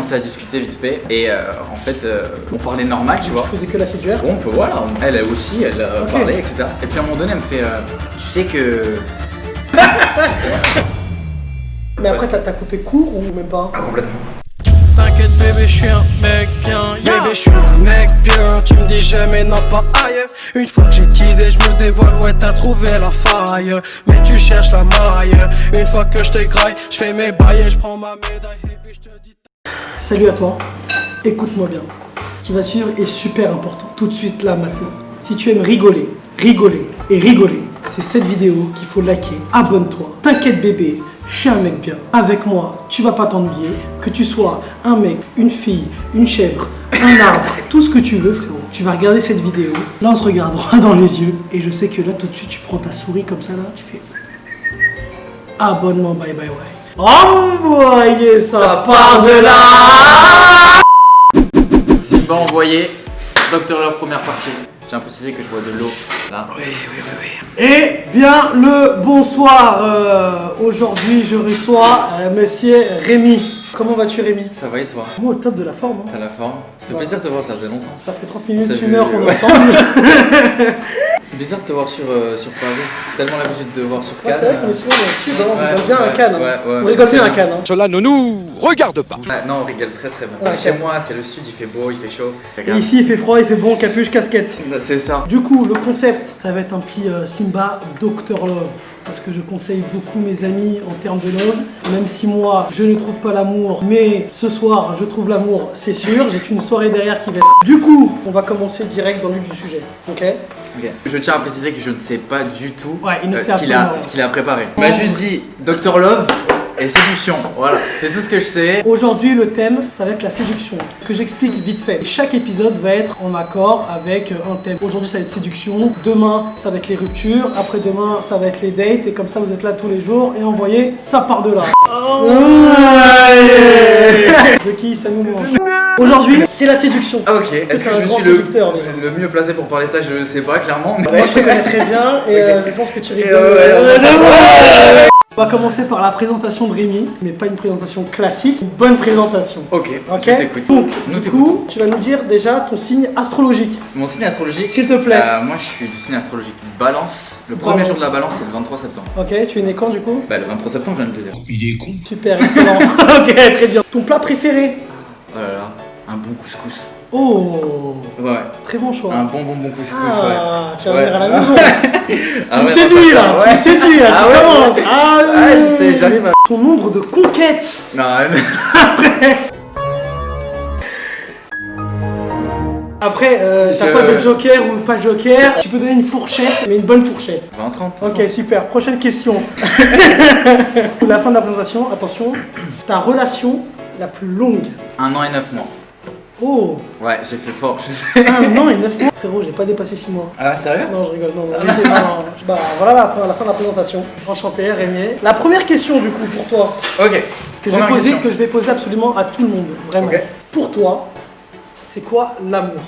commencé à discuter vite fait et en fait on parlait normal, tu vois. Tu faisais que la séduire? Bon, voilà, elle aussi, elle parlait, etc. Et puis à un moment donné, elle me fait tu sais que. Mais après, t'as coupé court ou même pas? Ah, complètement. T'inquiète bébé, je suis un mec bien. Bébé, je suis un mec bien. Tu me dis jamais non pas ailleurs. Une fois que j'ai teasé, je me dévoile. Ouais, t'as trouvé la faille, mais tu cherches la maille. Une fois que je t'égraille, je fais mes bails et je prends ma médaille. Et puis je te dis. Salut à toi, écoute-moi bien. Ce qui va suivre est super important, tout de suite là maintenant. Si tu aimes rigoler, rigoler et rigoler, c'est cette vidéo qu'il faut liker. Abonne-toi, t'inquiète bébé, je suis un mec bien. Avec moi, tu vas pas t'ennuyer, que tu sois un mec, une fille, une chèvre, un arbre, tout ce que tu veux frérot. Tu vas regarder cette vidéo, là on se regarde droit dans les yeux et je sais que là tout de suite tu prends ta souris comme ça là, tu fais abonnement, bye bye bye. Envoyez ça part de là. Simba envoyé, Dr Love première partie. Je tiens à préciser que je bois de l'eau là. Oui. Eh bien le bonsoir, aujourd'hui je reçois monsieur Rémi. Comment vas-tu Rémi? Ça va et toi? Moi au top de la forme. Hein. T'as la forme? Ça fait plaisir de te voir, ça faisait longtemps. Ça fait 30 minutes, Ça fait- 1 heure qu'on est ouais. ensemble. Bizarre de te voir sur Paris. Tellement l'habitude de te voir sur Ouais, Cannes. c'est vrai qu'on est souvent dans le sud, hein, on Ouais, rigole bien à ouais, Cannes. Hein. ouais, On rigole c'est bien à bien. Cannes. Hein. Cela ne nous regarde pas. Ah, non, on rigole très très bien. Ouais, C'est ok. chez moi, c'est le sud, il fait beau, il fait chaud. Et ici il fait froid, il fait bon, capuche, casquette. C'est ça. Du coup, le concept, ça va être un petit Simba Dr Love. Parce que je conseille beaucoup mes amis en termes de love. Même si moi, je ne trouve pas l'amour, mais ce soir, je trouve l'amour, c'est sûr. J'ai une soirée derrière qui va être... Du coup, on va commencer direct dans le vif du sujet. Ok? Ok. Je tiens à préciser que je ne sais pas du tout Ouais, il ne sait ce qu'il a, absolument rien. ce qu'il a préparé. Il m'a juste dit Dr Love et séduction. Voilà, c'est tout ce que je sais. Aujourd'hui, le thème, ça va être la séduction, que j'explique vite fait. Chaque épisode va être en accord avec un thème. Aujourd'hui, ça va être séduction. Demain, ça va être les ruptures. Après-demain, ça va être les dates. Et comme ça, vous êtes là tous les jours. Et envoyez ça par de là. Ce qui, ça nous mange. Aujourd'hui, c'est la séduction. Ah, ok, est-ce que un je grand suis séducteur, déjà. le mieux placé pour parler de ça? Je sais pas, clairement. Mais... Moi, je te connais très bien et je pense que tu rigoles. ouais. On va commencer par la présentation de Rémi, mais pas une présentation classique, une bonne présentation. Ok, Ok. je t'écoute. Donc, Nous du t'écoutons. coup, tu vas nous dire déjà ton signe astrologique. Mon signe astrologique. S'il te plaît. Moi, je suis du signe astrologique Balance. Le premier Balance. jour de la Balance, c'est le 23 septembre. Ok, tu es né quand du coup? Bah, le 23 septembre, je viens de le dire. Il est con. Super, excellent. Ok, très bien. Ton plat préféré? Oh là là, un bon couscous. Oh, Ouais, très bon choix. un bon couscous, Ah, tu vas Ouais. venir à la maison. Tu Ah me ouais, séduis là, ouais. tu me séduis là, Ah tu ouais, commences. ouais. Ah oui. Ouais, je sais, j'arrive à... Ton nombre de conquêtes. Non, Après, t'as Je- pas de joker ou pas de joker. Tu peux donner une fourchette, mais une bonne fourchette. 20-30. Ok, super. Prochaine question. La fin de la présentation, attention. Ta relation la plus longue. 1 an et 9 mois. Oh, Ouais, j'ai fait fort, je sais. 1 an et 9 mois. Frérot, j'ai pas dépassé 6 mois. Ah, sérieux? Non, je rigole, non. Non. Bah voilà la fin de la présentation. Enchanté, Rémi. La première question du coup pour toi, Ok. que je vais poser absolument à tout le monde, vraiment. Ok. Pour toi, c'est quoi l'amour?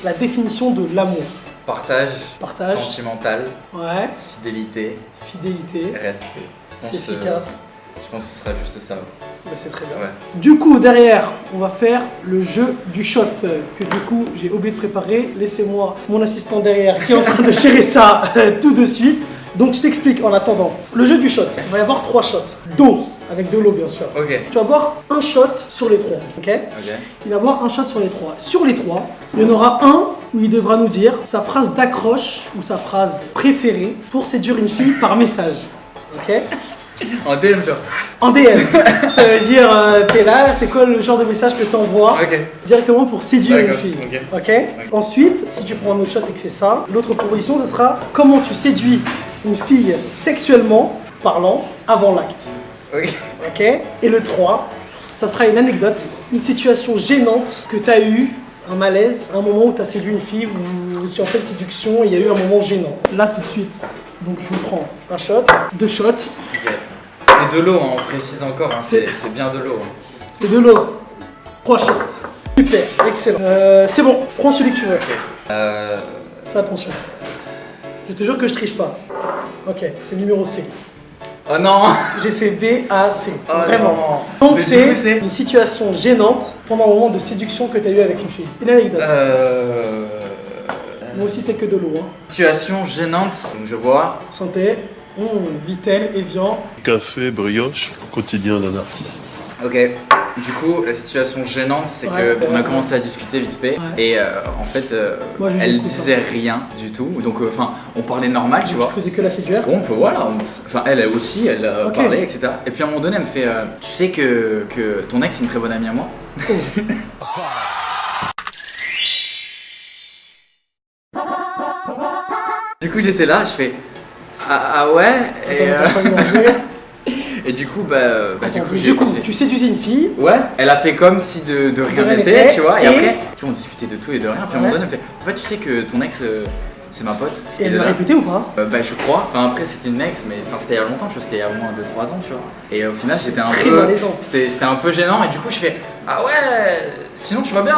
La définition de l'amour. Partage. Partage. Sentimental. Ouais, Fidélité. fidélité, Respect. Je c'est pense, efficace. Je pense que ce sera juste ça. Bah, c'est très bien. Ouais. Du coup, derrière, on va faire le jeu du shot que du coup j'ai oublié de préparer. Laissez-moi mon assistant derrière qui est en train de gérer ça tout de suite. Donc je t'explique en attendant. Le jeu du shot, il va y avoir 3 shots d'eau, avec de l'eau bien sûr. Ok. Tu vas boire un shot sur les 3, ok? Ok. Il va boire un shot sur les 3. Sur les 3, il y en aura un où il devra nous dire sa phrase d'accroche ou sa phrase préférée pour séduire une fille par message. Ok? En DM, genre. En DM. Ça veut dire, t'es là, c'est quoi le genre de message que t'envoies Ok. directement pour séduire une D'accord, fille. ok. Ok. Ensuite, si tu prends un autre shot et que c'est ça, l'autre proposition, ce sera comment tu séduis une fille sexuellement parlant avant l'acte. Ok. Ok. Et le 3, ça sera une anecdote, une situation gênante que tu as eu, un malaise, un moment où tu as séduit une fille ou si en fait séduction, il y a eu un moment gênant. Là tout de suite. Donc je vous prends un shot, 2 shots, Ok. C'est de l'eau, hein, on précise encore. Hein. C'est- C'est bien de l'eau. Hein. c'est de l'eau. 3 shots. Super, excellent. C'est bon, prends celui que tu veux. Ok. Fais attention. Je te jure que je triche pas. Ok, c'est numéro C. Oh non. J'ai fait B, A, C. Oh Vraiment. non. Donc Mais du coup, c'est une situation gênante pendant un moment de séduction que tu as eu avec une fille. Une anecdote. Moi aussi c'est que de l'eau. Hein. Situation gênante, donc je bois. Santé. Vitel, Evian. Café, brioche, quotidien d'un artiste. Ok, du coup, la situation gênante, c'est Ouais, qu'on a commencé à discuter vite fait. Ouais. Et en fait, Moi, je elle l'écoute, disait rien du tout. Donc, enfin, on parlait normal, tu vois. Tu faisais que la séduire. Bon, voilà. Enfin, elle aussi, elle Ok. parlait, etc. Et puis à un moment donné, elle me fait tu sais que ton ex est une très bonne amie à moi. Du coup, j'étais là, je fais ah ouais. Et, Attends, t'as pas mangé. et du coup, du Attends, coup, du coup, tu séduisais une fille. Ouais, elle a fait comme si de rien rien n'était, n'était, tu vois, et et- après, tu vois, on discutait de tout et de rien, puis à un moment Ouais. donné, elle me fait en fait, tu sais que ton ex, c'est ma pote. Et elle de l'a là, répété ou pas? je crois. Enfin, après, c'était une ex, mais enfin, c'était il y a longtemps, tu vois, c'était il y a au moins 2-3 ans, tu vois. Et au final, j'étais un très peu. malaisant. C'était un peu gênant, et du coup, je fais ah ouais, sinon tu vas bien.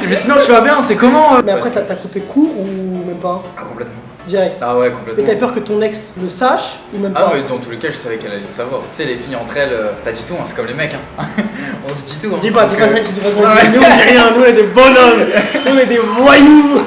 Mais sinon, tu vas bien, c'est comment Mais après, t'as coupé court ou même pas? Ah, complètement. Direct. Ah ouais, Mais complètement. t'avais peur que ton ex le sache ou même Ah pas? mais dans tous les cas je savais qu'elle allait le savoir. Tu sais les filles entre elles, t'as dit tout, hein, c'est comme les mecs hein. On se dit tout hein. Dis pas Donc, ça, dis pas ça. ouais. Nous on dit rien, nous on est des bonhommes. Nous on est des voyous.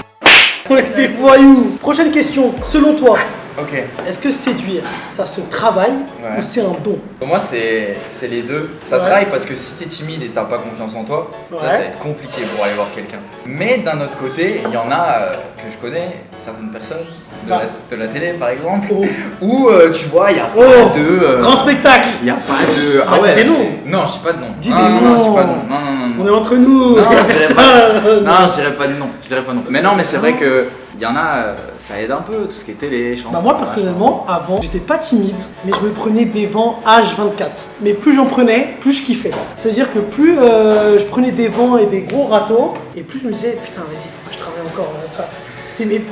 On est des voyous. Prochaine question. Selon toi, Ok. est-ce que séduire, ça se travaille Ouais. ou c'est un don? Pour moi c'est les deux. Ça Ouais. travaille parce que si t'es timide et t'as pas confiance en toi, Ouais. là ça va être compliqué pour aller voir quelqu'un. Mais d'un autre côté, il y en a que je connais, certaines personnes Ah. de la télé par exemple, Oh. où tu vois, il y a pas Oh. de. Grand spectacle. Il y a pas de. Bah, dis des noms. Non, je dis pas de nom. Dis non, des non, non, je dis noms. pas de nom. Non, non, non. On est entre nous. Non, y a je dirais personne. Non, je dirais pas de nom. Je dirais pas de nom. Mais non, mais c'est vrai que il y en a, ça aide un peu, tout ce qui est télé, chansons. Bah moi personnellement, avant, j'étais pas timide, mais je me prenais des vents H24. Mais plus j'en prenais, plus je kiffais. C'est-à-dire que plus je prenais des vents et des gros râteaux, et plus je me disais, putain, vas-y, faut que je travaille encore. Ça. C'était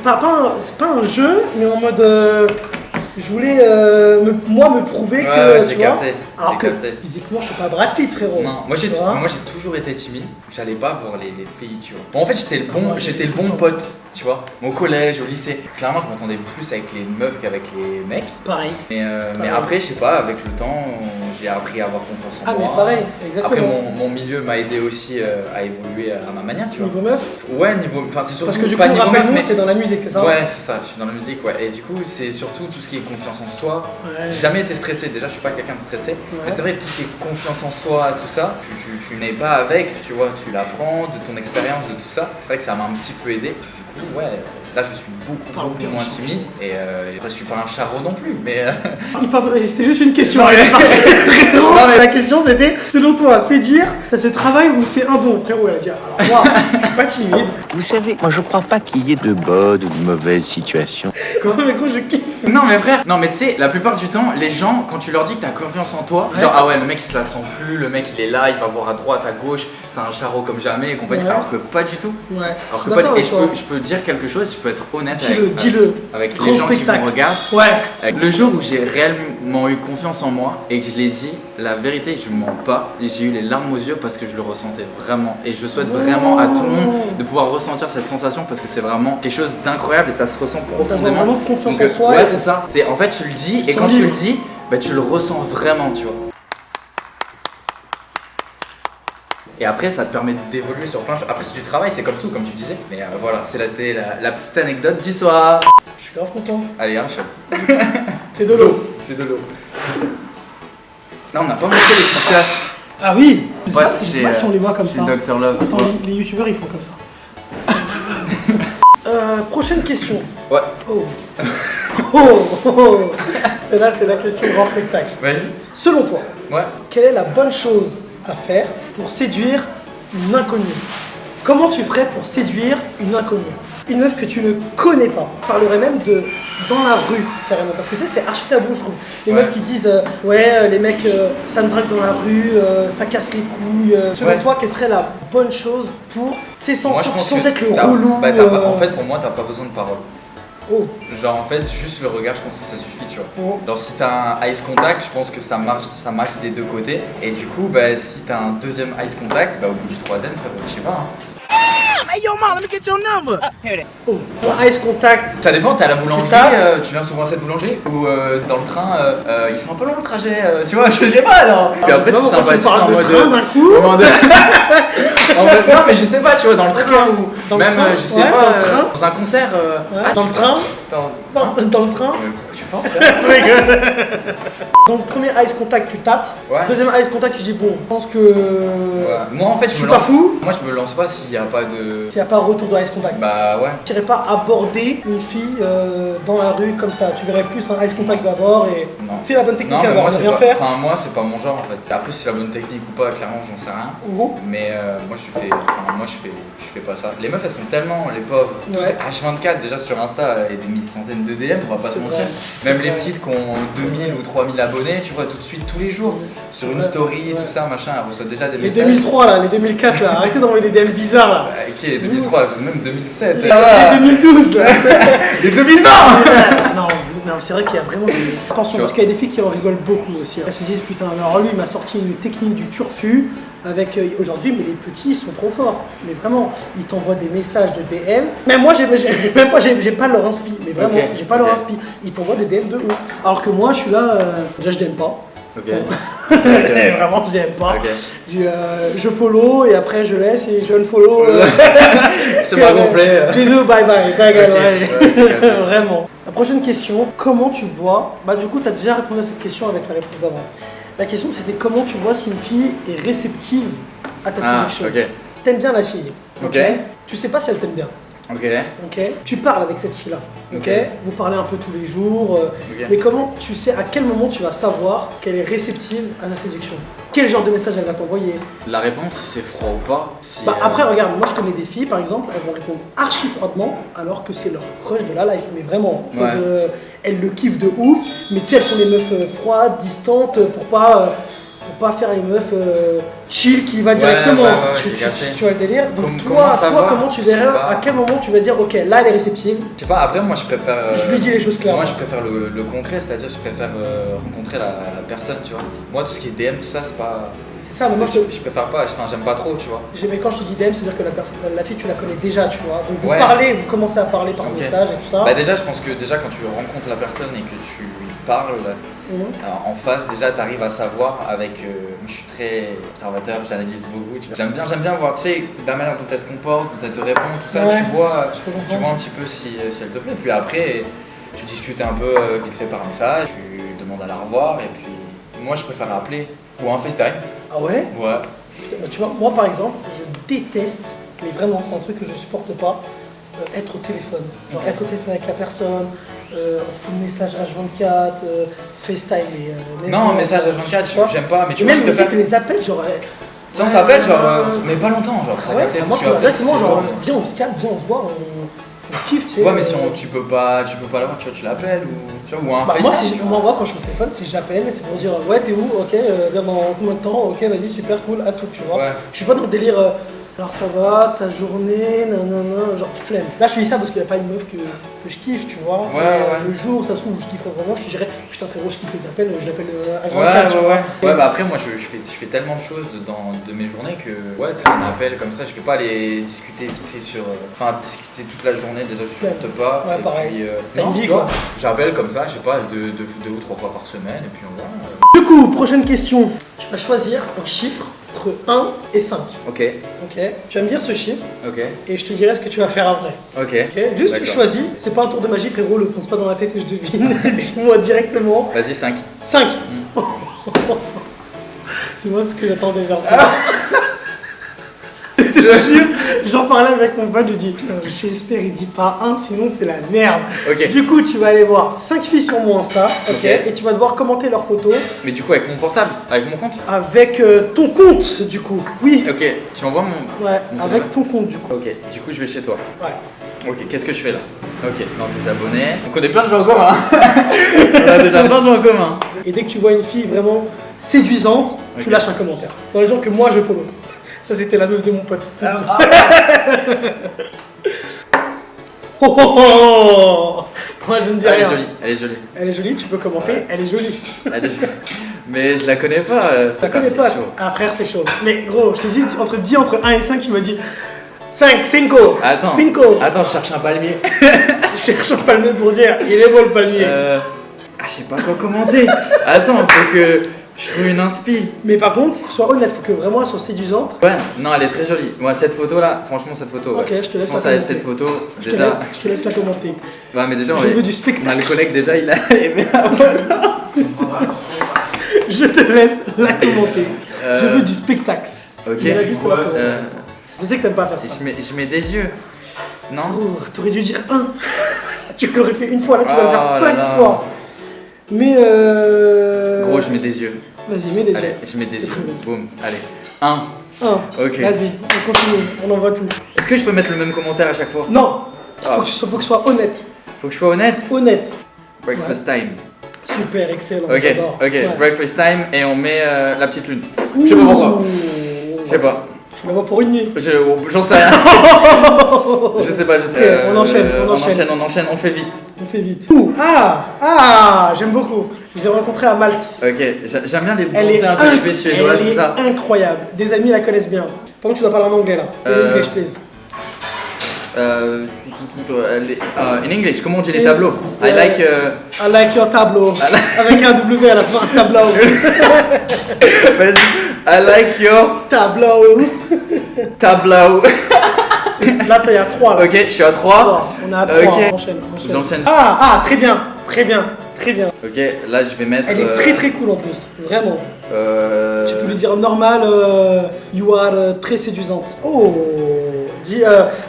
c'est pas un jeu, mais en mode... je voulais me prouver Ouais, que, j'ai tu vois, capté, alors j'ai que capté. physiquement je suis pas Brad Pitt, frérot. Non, moi j'ai Tu vois toujours été timide. J'allais pas voir les filles, tu vois. Bon, en fait, j'étais le bon, Moi, j'étais le bon pote, tu vois. Au collège, au lycée, clairement, je m'entendais plus avec les meufs qu'avec les mecs. Pareil. Mais après, je sais pas, avec le temps, j'ai appris à avoir confiance en Ah mais moi. pareil, Après, exactement. mon milieu m'a aidé aussi à évoluer à ma manière, tu vois. Niveau meuf, Ouais, niveau. Enfin, c'est surtout parce que du coup, pas niveau meuf, rappelle-nous, mais. t'es dans la musique, c'est ça? Ouais, c'est ça, je suis dans la musique, ouais. Et du coup, c'est surtout tout ce qui est confiance en soi. Ouais. J'ai jamais été stressé, déjà, je suis pas quelqu'un de stressé. Mais c'est vrai que tout ce qui est confiance en soi, tout ça, tu n'es pas avec, tu vois, tu l'apprends de ton expérience, de tout ça. C'est vrai que ça m'a un petit peu aidé. Du coup, ouais, là, je suis beaucoup moins timide. Et après, je suis pas un charreau non plus, mais. C'était juste une question. Non, mais- Frérot, Non, mais- la question c'était, selon toi, séduire, ça se travaille ou c'est un don? Frérot, elle a dit, alors moi, je suis pas timide. Vous savez, moi je crois pas qu'il y ait de bonnes ou de mauvaises situations. Comment, mais gros, je kiffe. Non, mais frère, non, mais tu sais, la plupart du temps, les gens, quand tu leur dis que t'as confiance en toi, Ouais. genre, ah ouais, le mec il se la sent plus, le mec il est là, il va voir à droite, à gauche, c'est un charreau comme jamais et compagnie. Ouais. Alors que pas du tout. Ouais, Alors je que suis pas d'accord et avec toi. je peux dire quelque chose, je peux être honnête Dis-le, avec, dis-le. avec Grand les gens spectacle. qui me regardent. Ouais. Le jour où j'ai réellement eu confiance en moi et que je l'ai dit, la vérité, je mens pas, et j'ai eu les larmes aux yeux parce que je le ressentais vraiment. Et je souhaite vraiment à tout le monde de pouvoir ressentir cette sensation parce que c'est vraiment quelque chose d'incroyable et ça se ressent profondément. D'avoir vraiment confiance Donc, en soi. Ouais, et- c'est ça. C'est en fait tu le dis Tu te et sens quand tu le libre. dis, bah, tu le ressens vraiment, tu vois. Et après, ça te permet d'évoluer sur plein de choses. Après, c'est du travail, c'est comme tout, comme tu disais. Mais voilà, c'est la petite anecdote du soir. Je suis grave content. Allez, un shot. C'est de l'eau. C'est de l'eau. Là, on n'a pas montré les petites tasses. Ah oui. Je sais Ouais, pas, je sais pas si on les voit comme c'est ça. Dr Love. Attends, Ouais. les youtubeurs ils font comme ça. Prochaine question. Ouais, Oh. Oh. Celle-là, c'est la question grand spectacle. vas-y. Selon toi, Ouais. quelle est la bonne chose à faire pour séduire une inconnue? Comment tu ferais pour séduire une inconnue? Une meuf que tu ne connais pas. Je parlerais même de dans la rue, carrément. Parce que c'est archi tabou, je trouve. Les Ouais. meufs qui disent les mecs, ça me drague dans la rue, ça casse les couilles. Selon Ouais. toi, quelle serait la bonne chose pour. C'est sans, Moi, je pense sans que être le t'as- relou. bah, t'as pas- en fait, pour moi, t'as pas besoin de parole. Oh. Genre, en fait, juste le regard, je pense que ça suffit, tu vois. Oh. Genre, si t'as un ice contact, je pense que ça marche des deux côtés. Et du coup, bah, si t'as un deuxième ice contact, bah, au bout du troisième, frérot, tu y vas. Hein. Oh, pour Ice Contact, Ça dépend, t'es à la boulangerie, tâtes. tu viens souvent à cette boulangerie ou dans le train, ils sont un peu long le trajet, tu vois, je sais pas alors. Puis après tu sympathises en mode. train d'un coup. en mode- en mode- non mais je sais pas, tu vois, dans le train ou Dans le même train, je sais ouais, pas, dans le train. dans un concert. Ouais, dans le train. Dans le train. Mais pourquoi tu penses là? Je rigole. Donc premier Ice Contact tu tâtes. Ouais. Deuxième Ice Contact tu dis bon, je pense que Ouais. Moi en fait je je suis me pas lance. fou. Moi je me lance pas s'il y a pas de. S'il n'y a pas retour de Ice Contact. Bah ouais. Tu n'irais pas aborder une fille dans la rue comme ça. Tu verrais plus un Ice Contact d'abord et Non. c'est la bonne technique Non, mais à moi avoir, ne c'est rien pas. faire. Enfin moi c'est pas mon genre en fait. Après si c'est la bonne technique ou pas, clairement j'en sais rien. Mhm. Mais moi je fais. Enfin moi je fais pas ça. Les meufs elles sont tellement les pauvres. Toutes Ouais. H24 déjà sur Insta et des centaines de DM, on va pas se C'est mentir. vrai. Même les Ouais. petites qui ont 2000 ou 3000 abonnés, tu vois tout de suite tous les jours. Sur une Ouais. story, Ouais. tout ça, machin, elles reçoivent déjà des Les messages. 2003 là, les 2004 là, arrêtez d'envoyer des DM bizarres là. Ok, les 2003, c'est même 2007. Les 2012 là. Les 2020. Non, non, c'est vrai qu'il y a vraiment des... Attention, Tu vois. parce qu'il y a des filles qui en rigolent beaucoup aussi. Elles se disent putain, alors lui il m'a sorti une technique du turfu avec aujourd'hui, mais les petits ils sont trop forts. Mais vraiment, ils t'envoient des messages de DM. Même moi, j'ai pas leur inspi. Mais vraiment, Ok, j'ai pas leur ok. inspi. Ils t'envoient des DM de ouf. Alors que moi, je suis là, déjà je DM pas. Ok. Vraiment, je DM pas. Ok. Je follow et après je laisse et je unfollow. C'est pas complet. Bisous, bye bye, ta gueule, Ok, ouais. ouais, j'ai capté. Vraiment. La prochaine question, comment tu vois, bah du coup tu as déjà répondu à cette question avec la réponse d'avant. La question c'était comment tu vois si une fille est réceptive à ta Ah, séduction. ok. T'aimes bien la fille, Ok. Tu sais pas si elle t'aime bien, Ok. ok. Tu parles avec cette fille-là, ok. Ok. Vous parlez un peu tous les jours, Ok. mais comment tu sais à quel moment tu vas savoir qu'elle est réceptive à ta séduction? Quel genre de message elle va t'envoyer? La réponse, si c'est froid ou pas. Si, Bah après regarde, moi je connais des filles par exemple, elles vont répondre archi froidement alors que c'est leur crush de la life, mais vraiment, Ouais. elles le kiffent de ouf, mais tu sais elles sont des meufs froides, distantes pour pas faire les meufs chill qui va directement. ouais, ouais, j'ai capté. Tu vois le délire. Donc Comment toi savoir comment tu Je sais verras, pas. à quel moment tu vas dire ok là elle est réceptive, Je sais pas, après moi je préfère. je lui dis les choses claires. Moi je préfère le concret, c'est-à-dire je préfère rencontrer la personne, tu vois. Moi tout ce qui est DM, tout ça, c'est pas. C'est ça, mais moi je préfère pas, enfin j'aime pas trop, tu vois. mais quand je te dis DM, c'est-à-dire que la fille tu la connais déjà, tu vois. Donc vous Ouais. parlez, vous commencez à parler par Ok. message et tout ça. Bah déjà je pense que déjà quand tu rencontres la personne et que tu lui parles Mhm. en face, déjà tu arrives à savoir avec. Je suis très observateur, j'analyse beaucoup, tu vois. J'aime bien voir, tu sais, la manière dont elle se comporte, dont elle te répond, tout ça, Ouais. tu vois Je peux comprendre. un petit peu si elle te plaît. Puis après tu discutes un peu vite fait par message, tu demandes à la revoir et puis moi je préfère appeler ou un FaceTime. Ah ouais? Ouais. Putain, bah, tu vois, moi par exemple, je déteste, mais vraiment, c'est un truc que je supporte pas, être au téléphone. Genre être au téléphone avec la personne, full message H24, FaceTime. Non, message H24, tu vois. j'aime pas, mais tu Et vois, même je je sais préfère. que les appels, genre. Tu sais, on s'appelle genre, mais pas longtemps, genre. Ah t'as ouais, capté, moi tu je vois, peux directement, c'est genre, bon. viens on se calme, viens on se voit, on kiffe, tu sais. Ouais, mais si tu peux pas l'avoir, tu vois, tu l'appelles ou tu vois, ou un Bah, FaceTime. moi, si tu je vois. m'envoie quand je suis au téléphone, c'est j'appelle, c'est pour dire ouais, t'es où, ok, viens dans combien de temps, ok, vas-y, super cool, à tout, tu vois. Ouais. Je suis pas dans le délire, alors ça va, ta journée, nanana, genre flemme. Là, je te dis ça parce qu'il n'y a pas une meuf que je kiffe, tu vois. Ouais, Mais, ouais. Le jour où ça se trouve, où je kifferais vraiment, je te dirais putain, frérot, je kiffe les appels, je l'appelle à Ouais, tu vois. ouais, bah après, moi je fais tellement de choses de mes journées que, ouais, tu sais, on appelle comme ça, je fais pas les discuter vite fait sur. Enfin, discuter toute la journée, déjà, je supporte pas. Ouais, et pareil. puis, T'as non, une vie, tu vois, quoi. j'appelle comme ça, je sais pas, deux ou trois fois par semaine, et puis on va. Du coup, prochaine question. Tu vas choisir un chiffre entre 1 et 5. Ok, Ok. Tu vas me dire ce chiffre ok, et je te dirai ce que tu vas faire après. ok. Ok, juste tu D'accord. choisis, c'est pas un tour de magie frérot, le pense pas dans la tête et je devine, dis-moi directement. Vas-y, 5. 5. C'est moi ce que j'attendais vers ça. Je te jure, j'en parlais avec mon pote, je lui dis putain j'espère il dit pas 1 sinon c'est la merde. Ok. Du coup tu vas aller voir 5 filles sur mon Insta, ok, Ok. et tu vas devoir commenter leurs photos Mais du coup, avec mon portable, avec mon compte. avec ton compte du coup. Oui, Ok, tu m'envoies mon. ouais, mon avec téléphone. ton compte du coup. Ok, du coup, je vais chez toi. Ouais. Ok, qu'est-ce que je fais là? Ok, dans tes abonnés. On connaît plein de gens en commun. On a déjà plein de gens en commun. Et dès que tu vois une fille vraiment séduisante, tu Ok. lâches un commentaire. Dans les gens que moi je follow. Ça c'était la meuf de mon pote. Oh, oh, oh. Moi je ne dis Elle rien. est jolie, elle est jolie. Elle est jolie, tu peux commenter, Ouais. elle est jolie. Elle est jolie. Mais je la connais pas. Je la connais c'est pas. chaud. Ah frère c'est chaud. Mais gros, je t'ai dit entre 1 et 5, tu m'as dit 5, 5. Attends. 5. Attends, je cherche un palmier. Je cherche un palmier pour dire, il est beau le palmier. Ah, je sais pas quoi commenter. Attends, faut que je trouve une inspi. Mais par contre, sois honnête, faut que vraiment elle soit séduisante. Ouais, non, elle est très jolie. Moi, cette photo là, franchement, cette photo. Ok, ouais. je te laisse Je pense la à être commenter. cette photo. Je Déjà. te laisse la commenter. Ouais, mais déjà, Je veux du spectacle. On a le collègue déjà, il a aimé. Je te laisse la commenter. Je veux du spectacle. Ok. Il y en a juste la commenter. Euh, Je sais que t'aimes pas faire ça. je mets des yeux. Non. Oh, t'aurais dû dire 1. Tu l'aurais fait une fois, là tu vas le faire Oh 5 là là. fois. Mais Gros, je mets des yeux. Vas-y, mets des Allez, yeux. je mets des C'est yeux. très bien. Boum. Allez. 1. 1. Ok. Vas-y, on continue, on envoie tout. Est-ce que je peux mettre le même commentaire à chaque fois? Non, Ah. faut que je sois honnête. Faut que je sois honnête. Honnête. Breakfast time. Super, excellent. Ok, j'adore. ok. Ouais. Breakfast time et on met la petite lune. Je sais pas pourquoi. Je sais pas. Je la vois pour une nuit. J'en sais rien. Je sais pas, je sais. Ok, on enchaîne, on enchaîne, on fait vite. On fait vite. J'aime beaucoup. Je l'ai rencontrée à Malte. Ok, j'aime bien les Elle est, bronzés un peu cheveux suédois, c'est ça? incroyable. Des amis la connaissent bien. Par contre, tu dois parler en anglais là. English, please. In English, comment on dit les tableaux? I like. I like your tableau. Avec un W à la fin. Tableau. Vas-y. I like your Tableau. tableau. Là, t'es à 3 là. Ok, je suis à 3. On est à 3. Ok. On enchaîne. J'enchaîne. Très bien. Très bien. Très bien. Ok, là je vais mettre. Elle est très très cool en plus. Vraiment. Euh... Tu peux lui dire normal, you are très séduisante. Oh, dis,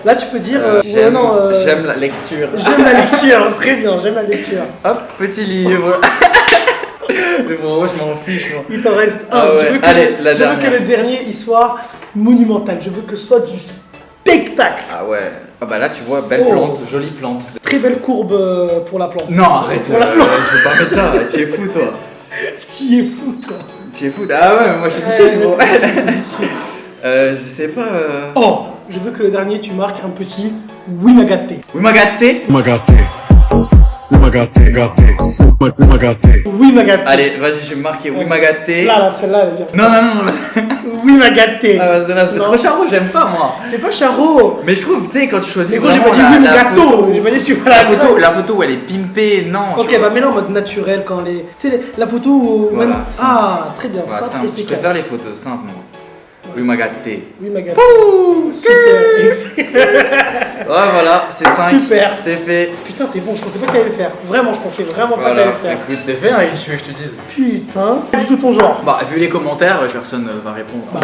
là tu peux dire. J'aime la lecture. J'aime la lecture, très bien, j'aime la lecture. Hop, petit livre. Mais bon, je m'en fiche, moi. Il t'en reste un. Ah ouais. Je veux que, Allez, la je veux dernière. que le dernier il soit monumental. Je veux que ce soit du spectacle. Ah ouais. Ah bah là, tu vois, belle Oh. plante, jolie plante. Très belle courbe pour la plante. Non, arrête, Pour la plante. je vais pas mettre ça. Tu es fou, toi. T'y es fou, toi. Tu es fou. Ah ouais, mais moi je suis tout seul, gros. Je sais pas. Oh, je veux que le dernier tu marques un petit oui ma gâté. Oui, ma gâté. Oui ma gâté. Allez, vas-y, je vais marquer oui, ma gâté. Là, celle-là elle est bien. Non. Oui ma gâté. Ah, celle-là, c'est Non. trop charron, j'aime pas, moi. C'est pas Charo. Mais je trouve, tu sais, quand tu choisis Mais gros, j'ai vraiment pas dit oui mon la gâteau. photo, J'ai pas dit tu vois la photo où elle est pimpée, non. Ok, tu vois. bah mets-la en mode naturel quand les. Tu sais, la photo où. Voilà, même... simple. Ah, très bien, Voilà, simple, simple. Je efficace. préfère les photos simples, moi. Oui, ma gâté. Oui, ma gâteau. Super, excellent. Ouais, voilà, c'est 5. Super. C'est fait. Putain, t'es bon, je pensais pas qu'elle allait le faire. Vraiment, je pensais vraiment pas qu'elle Voilà, allait le faire. écoute, c'est fait, hein, je veux que je te dise. Putain, pas du tout ton genre. Bah, vu les commentaires, personne va répondre. Bah,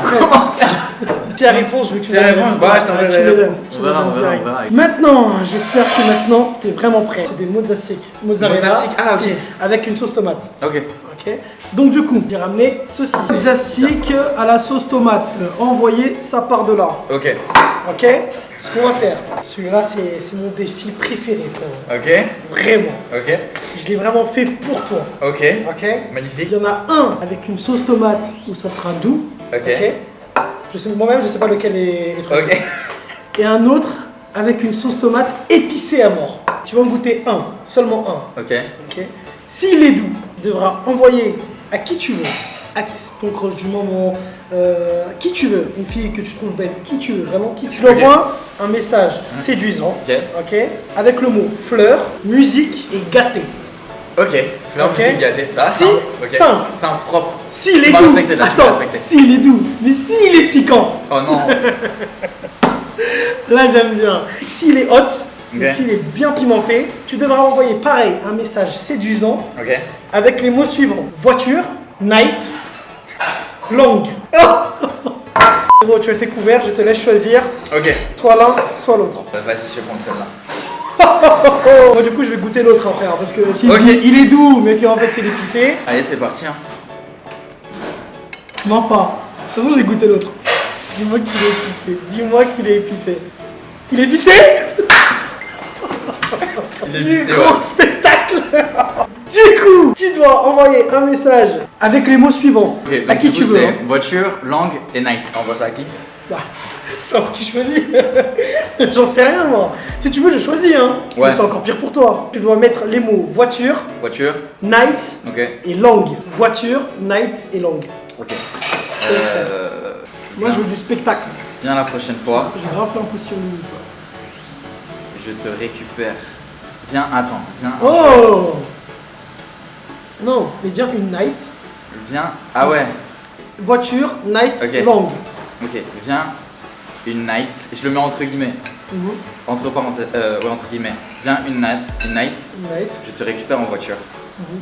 si elle répond, je veux que tu Si elle me répond, donnes. bah, je t'enverrai Tu me les donnes. réponses. Tu On me verra, donnes on verra, direct. on verra. Maintenant, j'espère que maintenant, t'es vraiment prêt. C'est des mozzarella. Mozzarella. Mozzarella, ah, ok. si, avec une sauce tomate. Ok. Ok. Donc du coup, j'ai ramené ceci. Pizza stick à la sauce tomate. Envoyez ça par de là. Ok. Ok. Ce qu'on va faire. Celui-là, c'est mon défi préféré, frérot. Ok. Vraiment. Ok. Je l'ai vraiment fait pour toi. Ok. Ok. Magnifique. Il y en a un avec une sauce tomate où ça sera doux. Ok. Je sais moi-même, je sais pas lequel est trop. Ok. Et un autre avec une sauce tomate épicée à mort. Tu vas en goûter un, seulement un. Ok. Ok. S'il est doux, tu devras envoyer à qui tu veux, à qui ton croche du moment, qui tu veux, une fille que tu trouves belle, qui tu veux, vraiment qui tu veux. Tu lui envoies un message séduisant, Ok. ok, avec le mot fleur, musique et gâté. Ok. Fleur, Ok. musique gâtée. Ça va? Si, Ok. simple. Simple, propre. S'il Tu est m'as doux, respecté, là, tu m'as attends, respecté. s'il est doux, mais s'il est piquant, Oh non. là j'aime bien. S'il est hot, Ok. donc s'il est bien pimenté, tu devras envoyer pareil un message séduisant Ok. avec les mots suivants. Voiture, night, longue. Bon, tu as été couvert, je te laisse choisir Ok. soit l'un, soit l'autre. Vas-y, je vais prendre celle-là. Moi du coup je vais goûter l'autre après, hein, parce que s'il Ok. dit, il est doux, mais qu'en fait c'est l'épicé, Allez, c'est parti. Hein. non pas. De toute façon je vais goûter l'autre. Dis-moi qu'il est épicé, dis-moi qu'il est épicé. Il est épicé? Il est Du épicé, grand ouais. spectacle. Du coup, tu dois envoyer un message avec les mots suivants. Ok, donc à qui du tu coup, veux. c'est Hein. voiture, langue et night. On voit ça à qui? Bah, c'est pas moi qui choisis. J'en sais rien moi. Si tu veux, je choisis. Hein. Ouais. Mais c'est encore pire pour toi. Tu dois mettre les mots voiture, Voiture. night Ok. et langue. Voiture, night et langue. Ok. Moi je veux du spectacle. Viens la prochaine fois. J'ai grave fait un pouce sur lui. Je te récupère. Viens, attends, viens. Oh non, mais viens une night. Viens. Ah ouais. Voiture, night, Ok. longue. Ok, viens une night. Je le mets entre guillemets. Mhm. Entre parenthèses. Ouais, entre guillemets. Viens une night. Une night. Je te récupère en voiture. Mhm.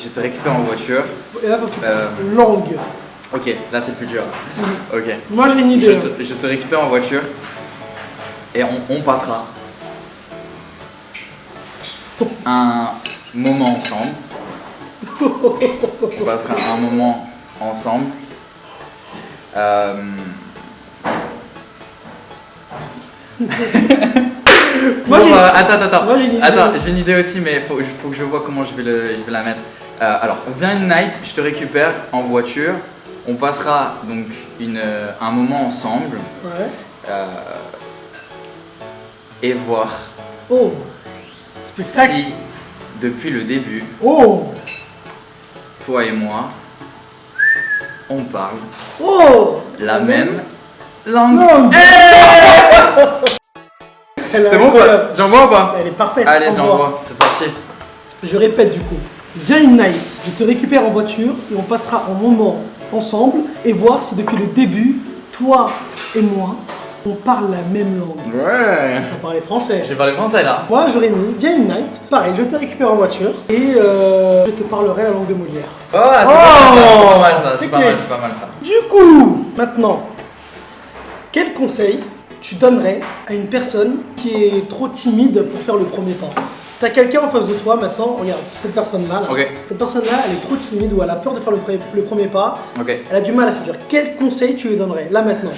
Je te récupère en voiture. Et là, faut que tu passes longue. Ok, là c'est plus dur. Ok. Moi j'ai une idée. Je te récupère en voiture. Et on passera un moment ensemble. On passera un moment ensemble. Attends. Moi, j'ai une idée. Attends, j'ai une idée aussi, mais faut que je vois comment je vais la mettre. Alors, viens une night, je te récupère en voiture. On passera donc un moment ensemble. Ouais. Et voir Oh spectacle. si, depuis le début, Oh toi et moi, on parle Oh la même langue. Langue. Elle est C'est bon incroyable. quoi? J'envoie ou pas? Elle est parfaite. Allez, Envoie. j'envoie, c'est parti. Je répète du coup. Viens une night, je te récupère en voiture et on passera un moment ensemble et voir si depuis le début, toi et moi, on parle la même langue. Ouais. On parle français. J'ai parlé français là. Moi, j'aurais mis, viens une night, pareil, je te récupère en voiture et je te parlerai la langue de Molière. Oh, c'est pas mal ça, c'est pas mal ça, technique. c'est pas mal ça. Du coup, maintenant, quel conseil tu donnerais à une personne qui est trop timide pour faire le premier pas? T'as quelqu'un en face de toi maintenant, regarde, cette personne-là, là, Ok. cette personne-là, elle est trop timide ou elle a peur de faire le premier pas, Ok. elle a du mal à séduire. Quel conseil tu lui donnerais, là maintenant?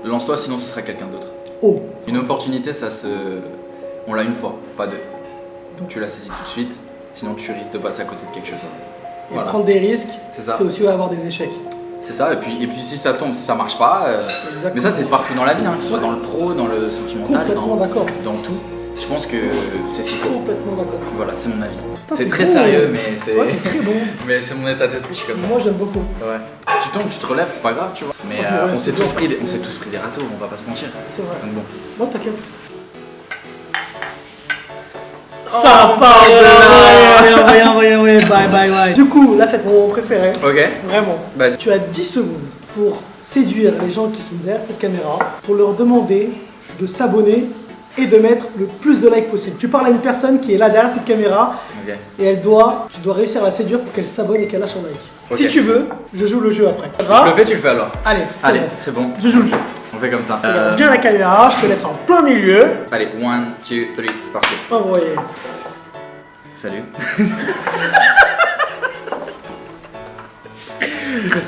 Lance-toi, sinon ce sera quelqu'un d'autre. Oh, Une opportunité, on l'a une fois, pas deux. Donc tu la saisis tout de suite, sinon tu risques de passer à côté de quelque chose. et Voilà. prendre des risques, C'est ça. c'est aussi avoir des échecs. C'est ça, et puis si ça tombe, si ça marche pas. Exactement. Mais ça, c'est partout dans la vie, hein, que ce soit dans le pro, dans le sentimental, Complètement d'accord. dans tout. Je pense que c'est ce qu'il faut. Complètement d'accord. Voilà, c'est mon avis. Putain, C'est t'es très bon. sérieux, mais c'est. Ouais, t'es très bon. Mais c'est mon état d'esprit, je suis comme ça. Moi, j'aime beaucoup. Ouais. Tu tombes, tu te relèves, c'est pas grave, tu vois. Mais Moi, je me relève on s'est toujours. tous pris des râteaux, on va pas se mentir. C'est vrai. Donc bon. Bon, t'inquiète. Oh, Ça part de ouais, bye. Du coup, là, c'est mon moment préféré. Ok. Vraiment. Vas-y. Tu as 10 secondes pour séduire les gens qui sont derrière cette caméra, pour leur demander de s'abonner et de mettre le plus de likes possible. Tu parles à une personne qui est là derrière cette caméra Ok. et tu dois réussir à la séduire pour qu'elle s'abonne et qu'elle lâche un like. Ok. Si tu veux, je joue le jeu après. Je le fais, tu le fais alors. Allez, c'est Allez, bon. c'est bon. Je joue le jeu. On fait comme ça. Regarde bien la caméra, je te laisse en plein milieu. Allez, 1, 2, 3, c'est parti. Envoyez. Salut.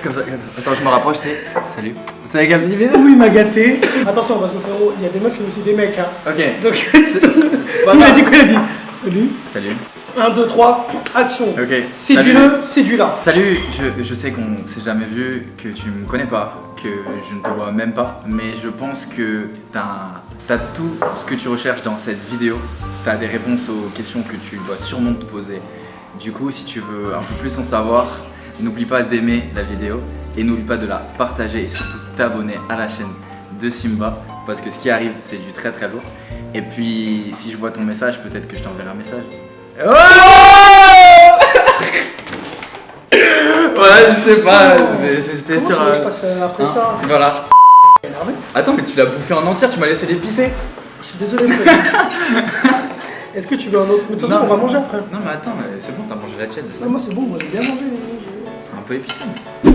Comme ça, attends, je me rapproche, c'est. Salut. Ça va, Gabi? Oui, il m'a gâté. Attention, parce que frérot, il y a des meufs et aussi des mecs. Hein. Ok. Donc, c'est pas il a grave. dit quoi? Il a dit salut. Salut. 1, 2, 3, action. Ok. Séduis-le, séduis-la. Salut, je sais qu'on s'est jamais vu, que tu me connais pas, que je ne te vois même pas, mais je pense que t'as tout ce que tu recherches dans cette vidéo. T'as des réponses aux questions que tu dois sûrement te poser. Du coup, si tu veux un peu plus en savoir, n'oublie pas d'aimer la vidéo et n'oublie pas de la partager et surtout t'abonner à la chaîne de Simba parce que ce qui arrive, c'est du très très lourd. Et puis, si je vois ton message, peut-être que je t'enverrai un message. Oh ouais, je sais pas, c'était Comment sur. tu veux que je passe après hein, ça? Voilà. Énervé. Attends, mais tu l'as bouffé en entière, tu m'as laissé l'épicer. Je suis désolé, frère. Est-ce que tu veux un autre? Mais de toute façon, on va c'est manger bon. après. Non, mais attends, c'est bon, t'as mangé la tienne. Ouais, moi, c'est bon, moi, j'ai bien mangé. C'est un peu épicé. Mais...